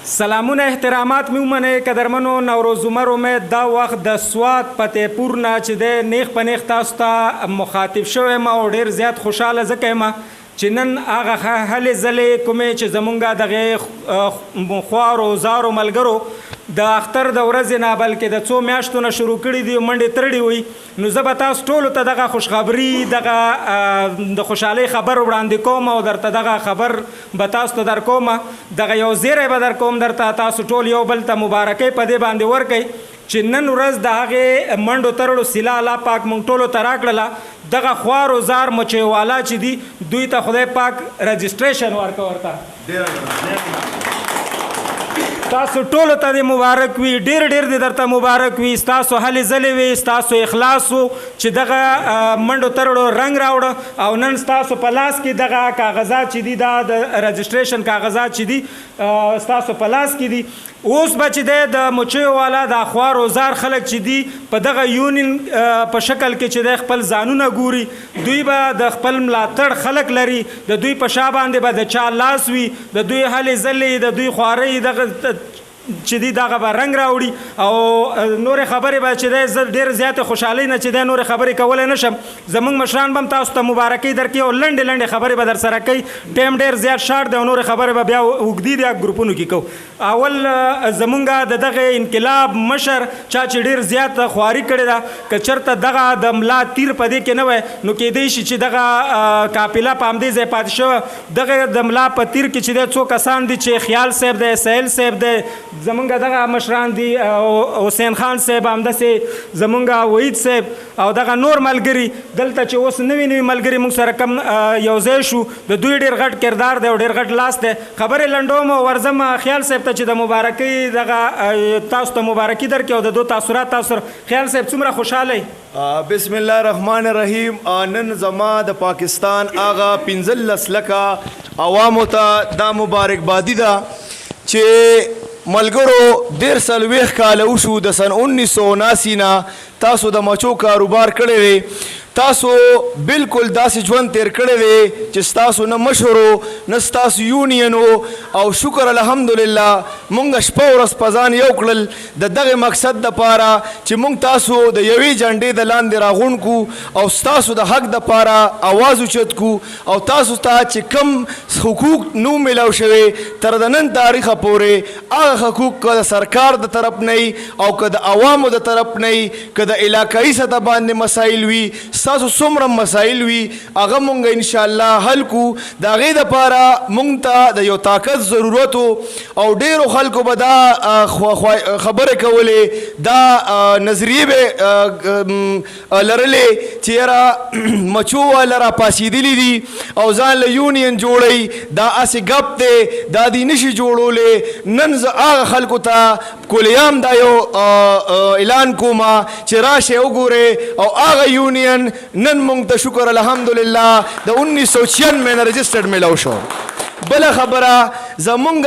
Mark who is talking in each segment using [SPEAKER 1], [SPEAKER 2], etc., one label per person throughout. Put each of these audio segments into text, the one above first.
[SPEAKER 1] سلامونه احترامات مې ومنئ قدرمنو نوروز عمر امید دا وخت د سوات فتح پور نه چې دی نیغ په نیغ تاسو ته مخاطب شوی یم او ډېر زیات خوشحاله ځکه یم چې نن هغه هلې ځلې کومې چې زمونږ دغې خوارو زارو ملګرو د اختر د ورځې نه بلکې د څو میاشتو نه شروع کړي دي منډې تړلې وي نو زه به تاسو ټولو ته دغه خوشخبري دغه د خوشحالۍ خبر وړاندې کوم او درته دغه خبر به تاسو ته درکوم دغه یو زیری به درکوم درته تاسو ټول یو بل ته مبارکۍ په دې باندې ورکئ چې نن ورځ د هغې منډو تړلو سیله الله پاک موږ ټولو ته راکړله دغه خوارو زار مچۍ والا چې دي دوی ته خدای پاک رجسټریشن ورکړه ورته تاسو ټولو ته دې مبارک وي ډېر ډېر دې درته مبارک وي ستاسو هلې ځلې وي ستاسو اخلاص و چې دغه منډو تړلو رنګ راوړه او نن ستاسو په لاس کې دغه کاغذات چې دي دا د رجسټریشن کاغذات چې دي ستاسو په لاس کې دي اوس به چې دی د مچیو والا د خوار وزار خلک چې دي په دغه یونین په شکل کې چې دی خپل ځانونه ګوري دوی به د خپل ملاتړ خلک لري د دوی په شا باندې به د چا لاس وي د دوی هلې ځلې د دوی خوارۍ دغه چې دی دغه به رنګ راوړي او نورې خبرې به چې دی زه ډېر زیاتې خوشحالۍ نه چې دی نورې خبرې کولی نه شم زموږ مشران به هم تاسو ته مبارکۍ درکوي او لنډې لنډې خبرې به در سره کوي ټایم ډېر زیات شارټ دی او نورې خبرې به بیا اوږدې دي ګروپونو کې کوو اول زمونږ د دغه انقلاب مشر چا چې ډېر زیات خواري کړې ده که چېرته دغه د ملا تیر په دې کې نه وی نو کیدی شي چې دغه قافله په همدې ځای پاتې شوه دغه د ملا په تیر کې چې دی څو کسان دي چې خیال صاحب دی سهیل صاحب دی زمونږ دغه مشران دي حسین خان صاحب همداسې زمونږ وحید صاحب او دغه نور ملګري دلته چې اوس نوي نوي ملګري موږ سره کم یو ځای شو د دوی ډېر غټ کردار دی او ډېر غټ لاس دی خبرې لنډوم او ورځم خیال صاحب ته چې د مبارکۍ دغه تاسو ته مبارکي درکړي او د دو تاثرات تاسو سره خیال صاحب څومره خوشحاله
[SPEAKER 2] بسم الله الرحمن الرحیم نن زما د پاکستان آغا 15 لکه عوامو ته دا مبارکبادي ده چې ملګرو ډېر څلوېښت کاله وشو د سن 1979 نه تاسو د مچو کاروبار کړی دی تاسو بالکل داسې ژوند تیر کړی دی چې ستاسو نه مشر نه ستاسو یونین او شکر الحمدلله مونږ شپه ورځ په ځان یو کړل د دغه مقصد دپاره چې مونږ تاسو د یوې جنډې د لاندې راغونډ کړو او ستاسو د حق دپاره آواز اوچت کړو او تاسو ته چې کم حقوق نو میلاو شوی تر د نن تاریخه پورې هغه حقوق که د سرکار د طرف نه او که د عوامو د طرف نه که د علاقایي سطح باندې مسایل وي ستاسو څومره مسایل وي هغه مونږ انشاءالله حل کړو د هغې دپاره مونږ ته د یو طاقت ضرورت او ډېرو خلکو به دا خبرې کولې دا نظریې به لرلې چې یاره مچو والا را پاسېدلي دي او ځان له یونین جوړوي دا هسې ګپ دی دا دې نشي جوړولی نن زه هغه خلکو ته کلیام دا یو اعلان کوم چې راشئ وګورئ او هغه یونین نن مونږ ته شکر الحمدلله د 1996 نه رجسټرډ میلاو شو بله خبره زمونږ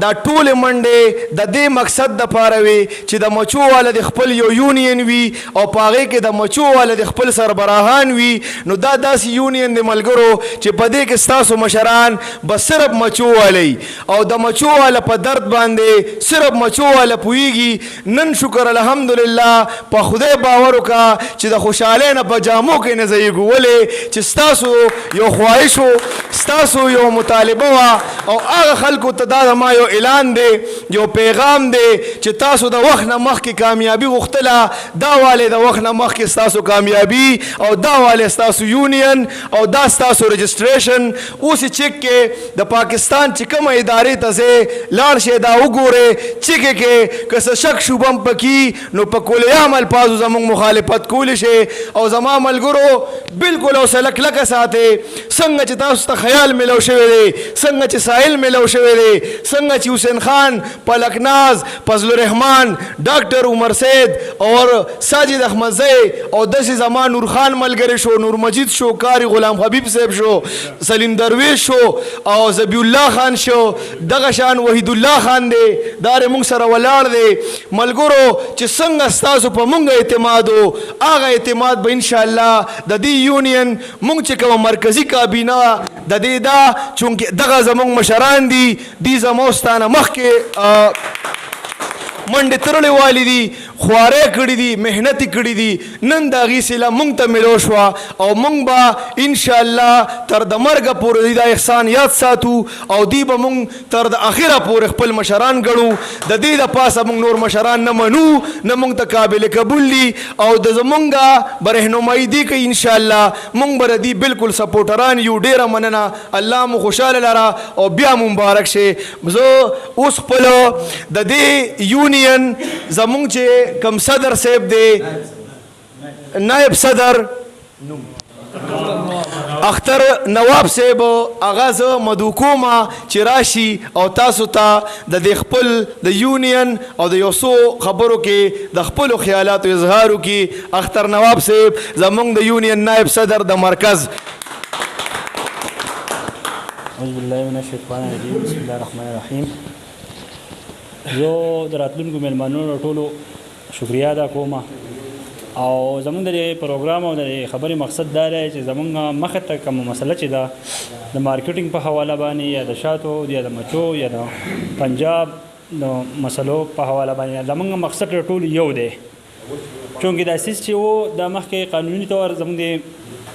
[SPEAKER 2] دا ټولې منډې د دې مقصد دپاره وي چې د مچو والا د خپل یو یونین وي او په هغې کې د مچو والا د خپل سربراهان وي نو دا داسې یونین د ملګرو چې په دې کې ستاسو مشران به صرف مچو والی او د مچو والا په درد باندې صرف مچو والا پوهیږي نن شکر الحمدلله په خدای باور وکړه چې د خوشحالۍ نه په جامو کې نه ځایږو ولې چې ستاسو یو خواهش و ستاسو یو مطالبه او هغه خلکو ته دا زما یو اعلان دی یو پیغام دی چې تاسو د وخت نه مخکې کامیابي غوښتله دا والی د وخت نه مخکې ستاسو کامیابي او دا والی ستاسو یونین او دا ستاسو رجسټریشن اوس یې چک کې د پاکستان چې کومه ادارې ته ځې لاړ شئ دا وګورئ چکې کې که څه شک شوبه هم پکې نو په کلیام الفاظو زموږ مخالفت کولی شئ او زما ملګرو بالکل حوصله کلکه ساتئ څنګه چې تاسو ته خیال میلاو شوی دی څنګه چې ساحل میلاو شوی دی څنګه چې حسین خان پلکناز فضل الرحمن ډاکټر عمر سید اور ساجد احمدزی او داسې زما نور خان ملګری شو نور مجید شو کاری غلام حبیب صاحب شو سلیم درویش شو او ذبی الله خان شو دغه شان وحید الله خان دی دا موږ سره ولاړ دی ملګرو چې څنګه ستاسو په موږ اعتماد و هغه اعتماد به انشاءالله د دې یونین موږ چې کومه مرکزي کابینه د دې دا چونکې دغه زمونږ مشران دي دي زموږ ستانه مخکې منډې تړلې والي دي خوارۍ کړي دي محنت کړي دي نن د هغې صله موږ ته ملو شوه او موږ به انشاءالله تر د مرګه پورې دا احسان یاد ساتو او دی به موږ تر د اخره پورې خپل مشران ګڼو د دې د پاسه موږ نور مشران نه منو نه موږ ته قابل قبول دي او د زمونږ به رهنمایي دي کوي انشاءالله موږ به د دې بالکل سپورټران یو ډېره مننه الله مو خوشحاله لره او بیا مو مبارک شي زه اوس خپل د دې یونین زمونږ چې کم صدر صاحب دی نائب صدر اختر نواب صاحب هغه زه مدعو کومه چې راشي او تاسو ته د دې خپل د یونین او د یو څو خبرو کې د خپلو خیالاتو اظهار وکړي اختر نواب صاحب زمونږ د یونین نائب صدر د مرکز.
[SPEAKER 3] اعوذ بالله من الشیطان الرجیم بسم الله الرحمن الرحیم. زه د راتلونکو میلمنو ټولو شکریه ادا کوم او زمونږ د پروګرام او د خبرې مقصد دا دی چې زمونږ مخې ته کومه مسله چې ده د مارکیټینګ په حواله باندې یا د شاتو یا د مچو یا د پنجاب د مسلو په حواله باندې زمونږ مقصد ټول یو دی چونکې دا سیس چې و د مخکې قانوني طور زمونږ د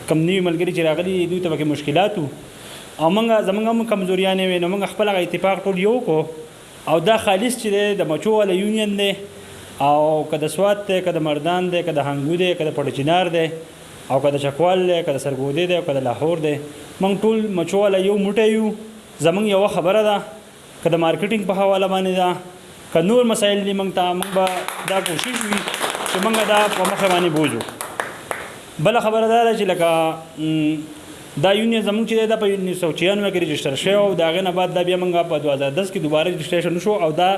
[SPEAKER 3] کم نوي ملګري چې راغلي دوی ته پکې مشکلات و او زمونږ هم کمزوریانې وې نو موږ خپل هغه اتفاق ټول یو کو او دا خالص چې دی د مچو والا یونین دی او که د سوات دی که د مردان دی که د هنګو دی که د پړچینار دی او که د چکوال دی که د سرګودی دی او که د لاهور دی موږ ټول مچو والا یو موټی یو زموږ یوه خبره ده که د مارکیټینګ په حواله باندې ده که نور مسایل دي موږ ته موږ به دا کوشش وي چې موږ دا په مخه باندې بوځو. بله خبره دا ده چې لکه دا یونین زموږ چې دی دا په 1996 کې رجسټر شوی او د هغې نه بعد دا بیا موږ په 2010 کې دوباره رجسټریشن وشو او دا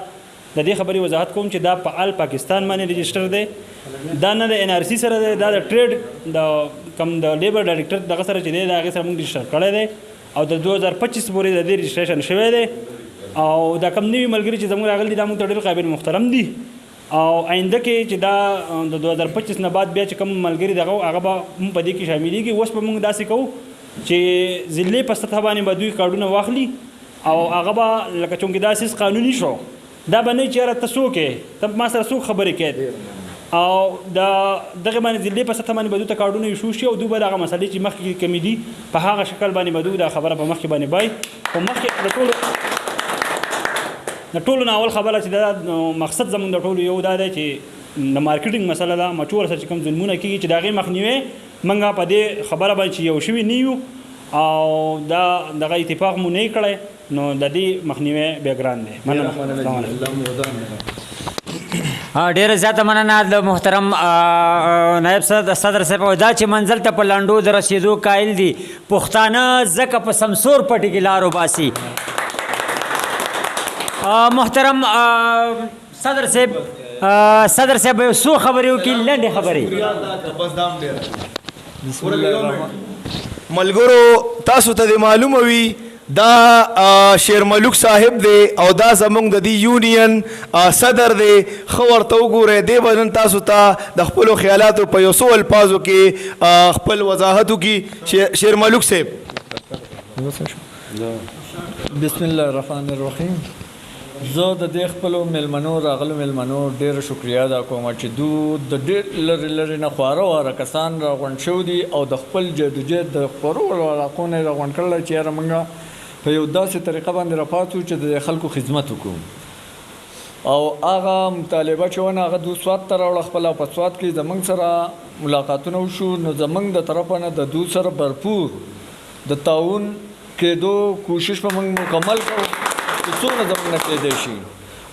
[SPEAKER 3] د دې خبرې وضاحت کوم چې دا په آل پاکستان باندې رجسټر دی دا نه د NRC سره دی دا د ټریډ د کم د لیبر ډایرکټر دغه سره چې دی د هغې سره موږ رجسټر کړی دی او د 2025 پورې د دې رجسټریشن شوی دی او دا کم نوي ملګري چې زموږ راغلي دي دا موږ ته ډېر قابل محترم دي او آینده کې چې دا د 2025 نه بعد بیا چې کوم ملګري دغه هغه به هم په دې کې شاملېږي. اوس به موږ داسې کوو چې ضلعې په سطح باندې به دوی کارډونه واخلي او هغه به لکه چونکې دا سیس قانوني شو دا به نه چې یاره ته څوک یې ته ما سره څوک خبرې کوې او دغه باندې ضلعې په سطح باندې به دوی ته کارډونه ایشو شي او دوی به دغه مسلې چې مخکې کمې دي په هغه شکل باندې به دوی دا خبره په مخکې باندې بای په مخکې د ټولو نه اول خبره چې دا مقصد زموږ د ټولو یو دا دی چې د مارکیټینګ مسله ده مچو ورسره چې کوم ظلمونه کېږي چې د هغې مخنیوی موږ په دې خبره باندې چې یو شوي نه یو او دا دغه اتفاق مو نه کړی نو د دې مخنیوی بیا ګران دی.
[SPEAKER 4] ډیره زیاته مننه د محترم نائب صدر صاحب دا چې منزل ته په لنډو د رسېدو قایل دي پښتانه ځکه په سمسور پټي کې لار وباسي. محترم صدر صاحب یو څو خبرې وکړي لنډې خبرې.
[SPEAKER 2] ملګرو تاسو ته معلومه وي دا شیر ملوک صاحب دی او دا زمونږ د دې یونین صدر دی ښه ورته وګورئ دی به نن تاسو ته د خپلو خیالاتو په یو څو الفاظو کې خپل وضاحت وکړي. شیر ملوک صاحب.
[SPEAKER 5] بسم الله الرحمن الرحیم. زه د دې خپلو میلمنو راغلو میلمنو ډېره شکریه ادا کوم چې دوی د ډېر لرې لرې نه خواره واره کسان راغونډ شوي دي او د خپل جدوجهد د خپرو علاقو نه یې راغونډ کړلی چې یاره موږ په یو داسې طریقه باندې راپاتو چې د خلکو خدمت وکړو او هغه مطالبه چې ونه هغه دوی سوات ته راوړه خپله په سوات کې زموږ سره ملاقاتونه وشو نو زموږ د طرفه نه د دوی سره بھرپور د تعاون کېدو کوشش په موږ مکمل کړو څومره زموږ نه کېدی شي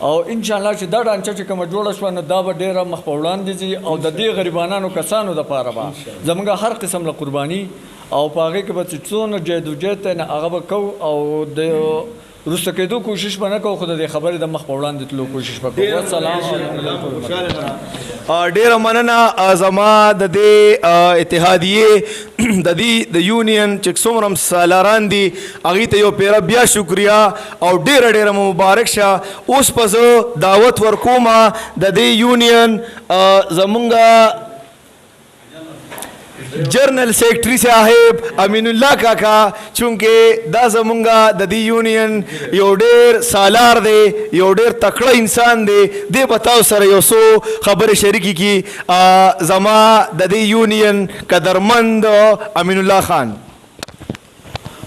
[SPEAKER 5] او انشاءالله چې دا ډانچه چې کومه جوړه شوه نو دا به ډېره مخ په وړاندې ځي او د دې غریبانانو کسانو دپاره به زموږ هر قسم له قرباني او په هغې کې به چې څونه جهد وجهد دی نه هغه به کوو او د وروسته کېدو کوشش به نه کوو خو د دې خبرې د مخ په وړاندې تلو کوشش به کوو. السلام علیکم.
[SPEAKER 2] ډیره مننه زما د دې اتحادیې د دې د یونین چې څومره سالاران دي هغې ته یو پیره بیا شکریه او ډیره ډیره مبارک شه. اوس به زه دعوت ورکوم د دې یونین زمونږ جنرل سیکرٹری صاحب امین الله کاکا چونکه دا زمونږه د دې یونین یو ډېر سالار دی یو ډېر تکړه انسان دی دی به تاسو سره یو څو خبرې شریکې کړي زما د دې یونین قدرمند امین الله خان.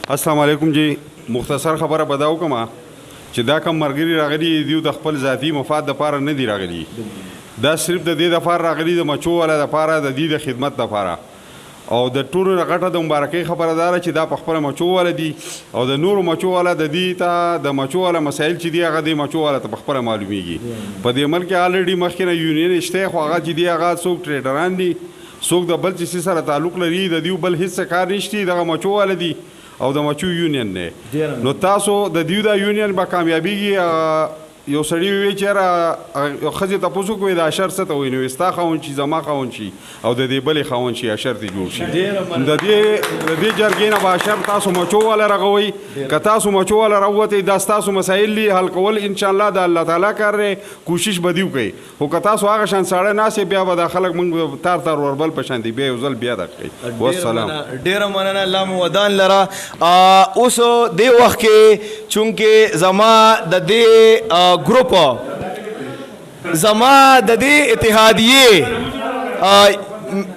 [SPEAKER 6] السلام علیکم جی. مختصر خبره به دا وکړم چې دا کم ملګري راغلي دیو د خپل ذاتي مفاد دپاره نه دي راغلي، دا صرف د دې دپاره راغلي د مچو والا دپاره د دې د خدمت دپاره. او د ټولو نه غټه د مبارکۍ خبره دا ده چې دا په خپله مچو والا دي او د نورو مچو والا د دې ته د مچو والا مسایل چې دي هغه د مچو والا ته په خپله معلومیږي. په دې ملک کې الریډي مخکې نه یونین شته، خو هغه چې دي هغه څوک ټریډران دي، څوک د بل چیز سره تعلق لري، د دیو بل هیڅ کار نشته، دغه مچو والا دي او د مچو یونین دی. نو تاسو د دیو دا یونین به کامیابیږي. یو سړی وی چېرې یو ښځې تپوس وکړو د اشر څه ته وایي، نو ستا خاوند شي زما خاوند شي او د دې بلې خاوند شي اشر ترې جوړ شي. د دې جرګې نه به اشر تاسو مچو والا رغوئ. که تاسو مچو والا راووتئ دا ستاسو مسایل دي حل کول انشاءالله د الله تعالی کار دی، کوشش به دې وکئ. خو که تاسو هغه شان ساړه ناست بیا به دا خلک موږ تار تار وربل په شان دي بیا یو ځل بیا دغه کوي. والسلام.
[SPEAKER 2] ډېره مننه الله مو ودان لره. اوس دې وخت کې چونکې زما د دې گروپ زما د دې اتحادیې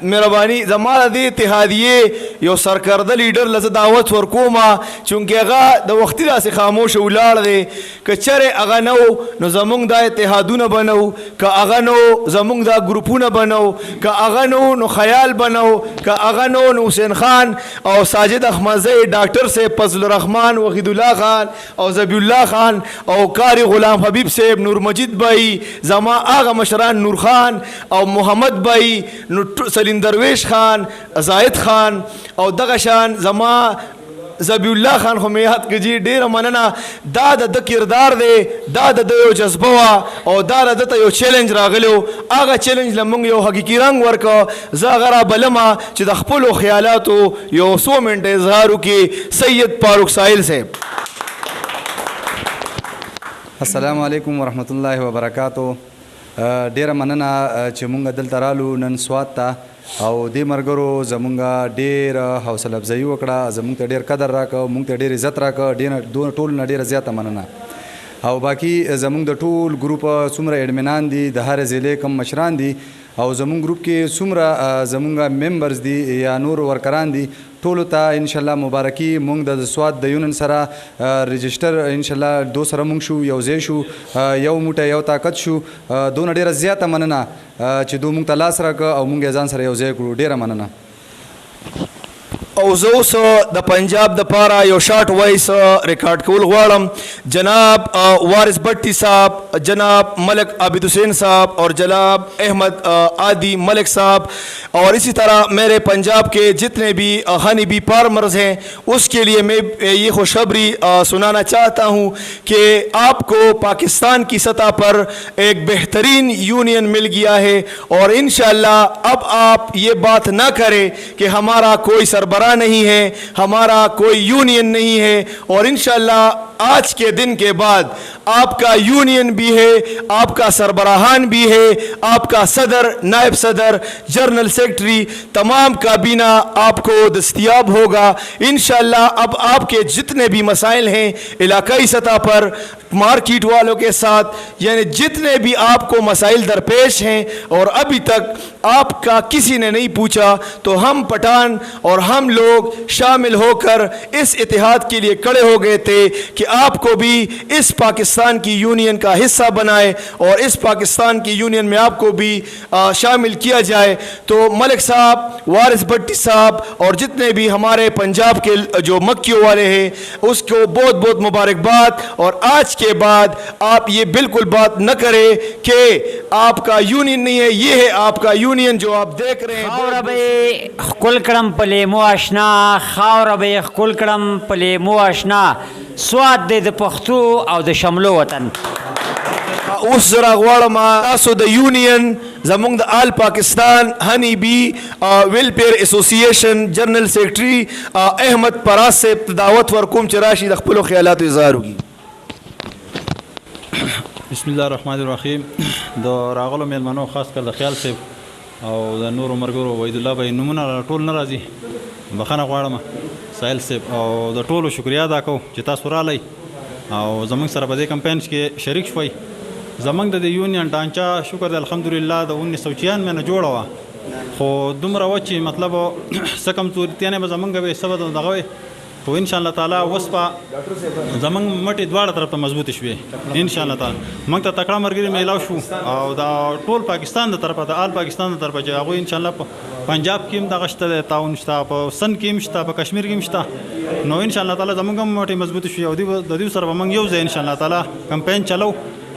[SPEAKER 2] مهرباني زما د دې اتحادیې یو سرکرده لیډر لزه دعوت ورکوم چونکې هغه د وختي داسې خاموش ولاړ دی. که چېرې هغه نه و نو زمونږ دا اتحادونه به نه و، که هغه نه و زمونږ دا ګروپونه به نه و، که هغه نه و نو خیال به نه و، که هغه نه و نو حسین خان او ساجد احمدزی ډاکټر صاحب فضل الرحمن وحید الله خان او ذبیح الله خان او قاری غلام حبیب صاحب نور مجید بھائی زما هغه مشران نور خان او محمد بھائی سلیم درویش خان زاید خان او دغه شان زما ذبیح الله خان خو مې یاد کړي. ډېره مننه. دا د کردار دی، دا د یو جذبه وه او دا د ته یو چیلنج راغلی و. هغه چیلنج له موږ یو حقیقي رنګ ورکړه. زه هغه رابلمه چې د خپلو خیالاتو یو 100 منټه اظهار وکړي. سید فاروق ساحل صاحب.
[SPEAKER 7] السلام علیکم ورحمت الله وبرکاتو. ډیره مننه چې مونږ دلته رالو نن سوات ته او دې ملګرو زمونږ ډېر حوصله افزایي وکړه، زمونږ ته ډېر قدر راکړه، مونږ ته ډېر عزت راکړه. ټول نه ډېره زیاته مننه. او باقي زمونږ د ټول ګروپ څومره اډمنان دي د هر ضلع کم مشران دي او زمونږ ګروپ کې څومره زمونږ ممبرز دي یا نور ورکران دي ټولو ته انشاءالله مبارکي. مونږ د سوات د یونین سره رجسټر انشاءالله دو سره مونږ شو، یو ځای شو، یو موټی یو طاقت شو. دونه ډېره زیاته مننه چې دو مونږ ته لاس راکړه او مونږ یې ځان سره یو ځای کړو. ډېره مننه.
[SPEAKER 2] او زه اوس د پنجاب دپاره یو شارټ وایس ریکارډ کول غواړم. جناب وارث بٹی صاحب، جناب ملک عابد حسین صاحب اور جناب احمد عادی ملک صاحب اور اسی طرح میرے پنجاب کے جتنے بھی ہنی بی فارمرز ہیں اس کے لیے میں یہ خوشخبری سنانا چاہتا ہوں کہ آپ کو پاکستان کی سطح پر ایک بہترین یونین مل گیا ہے اور انشاءاللہ اب آپ یہ بات نہ کریں کہ ہمارا کوئی سربراہ نہیں ہے، ہمارا کوئی یونین نہیں ہے. اور انشاءاللہ آج کے دن کے بعد آپ کا یونین بھی ہے، آپ کا سربراہان بھی ہے، آپ کا صدر، نائب صدر، جنرل سیکرٹری، تمام کابینہ آپ کو دستیاب ہوگا. انشاءاللہ اب آپ کے جتنے بھی مسائل ہیں علاقائی سطح پر مارکیٹ والوں کے ساتھ، یعنی جتنے بھی آپ کو مسائل درپیش ہیں اور ابھی تک آپ کا کسی نے نہیں پوچھا، تو ہم پٹھان اور ہم لوگ شامل ہو کر اس اتحاد کے لیے کھڑے ہو گئے تھے کہ آپ کو بھی اس پاکستان کی یونین کا حصہ بنائے اور اس پاکستان کی یونین میں آپ کو بھی شامل کیا جائے. تو ملک صاحب، وارث بٹی صاحب اور جتنے بھی ہمارے پنجاب کے جو مکیوں والے ہیں اس کو بہت بہت مبارکباد. اور آج کے بعد آپ یہ بالکل بات نہ کریں کہ آپ کا یونین نہیں ہے، یہ ہے آپ کا یونین جو آپ دیکھ رہے ہیں.
[SPEAKER 4] خاوره به ښکل کړم په لیمو اشنا، خاوره به یې ښکل کړم په لیمو اشنا، سوات دی د پښتو او د شملو وطن.
[SPEAKER 2] اوس زه راغواړم تاسو د یونین زمونږ د آل پاکستان هنی بی ویلفیر اسوسییشن جنرل سیکرټري احمد پراز صاحب ته دعوت ورکوم چې راشي د خپلو خیالاتو اظهار وکړي.
[SPEAKER 8] بسم الله الرحمن الرحیم. د راغلو میلمنو خاص کر د خیال صاحب او د نورو ملګرو وحید الله بھائی نومونه ټول نه راځي بخښنه غواړم ساحل صاحب او د ټولو شکریا ادا کوو چې تاسو رالی او زموږ سره په دې کمپاین کې شریک شوئ زموږ د یونین ډانچه شکر دی الحمدلله د 1996 نه جوړه وه خو دومره وه چې مطلب څه کمزورتیانې به زموږ وې څه به دغه وې خو انشاءالله تعالی اوس به زموږ مټې دواړه طرف ته مضبوطې شوې انشاءالله تعالی موږ ته تکړه ملګري میلاو شو او د ټول پاکستان د طرفه د آل پاکستان د طرفه چې هغوی انشاءالله په پنجاب کې هم دغه شته دی تعاون شته په سند کې هم شته په کشمیر کې هم شته نو انشاءالله تعالی زموږ هم مټې مضبوطې شوې او د دوی سره به موږ یو ځای انشاءالله تعالی کمپاین چلو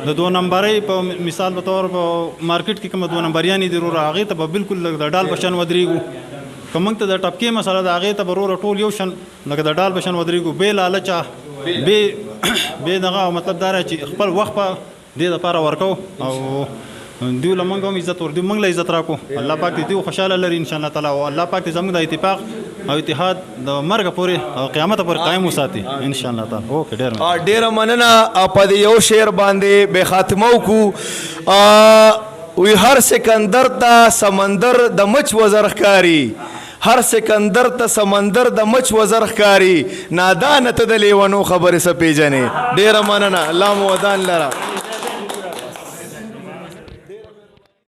[SPEAKER 8] د 2 نمبرۍ په مثال په طور په مارکیټ کې کومه 2 نمبریانې دي وروره هغې ته به بالکل د ډال په شان ودرېږو که موږ ته د ټپکې مسله د هغې ته به وروره ټول یو شان لکه د ډال په شان ودرېږو بې لالچه بې دغه مطلب دا چې خپل وخت په دې دپاره ورکوو او دوی له موږ هم عزت ورکوي موږ له عزت راکړو الله پاک دې دوی خوشحاله لري انشاءالله تعالی او الله پاک دې زموږ د اتفاق او اتحاد د مرګ پورې او قیامت پورې قائم وساتي انشاءالله تعالی اوکې
[SPEAKER 2] ډېره مننه په دې یو شعر باندې بې خاتمه وکړو وی هر سکندر ته سمندر د مچ وزر ښکاري هر سکندر ته سمندر د مچ وزر ښکاري نادانه ته د لیونو خبرې څه پیژنې ډېره مننه الله مو ودان لره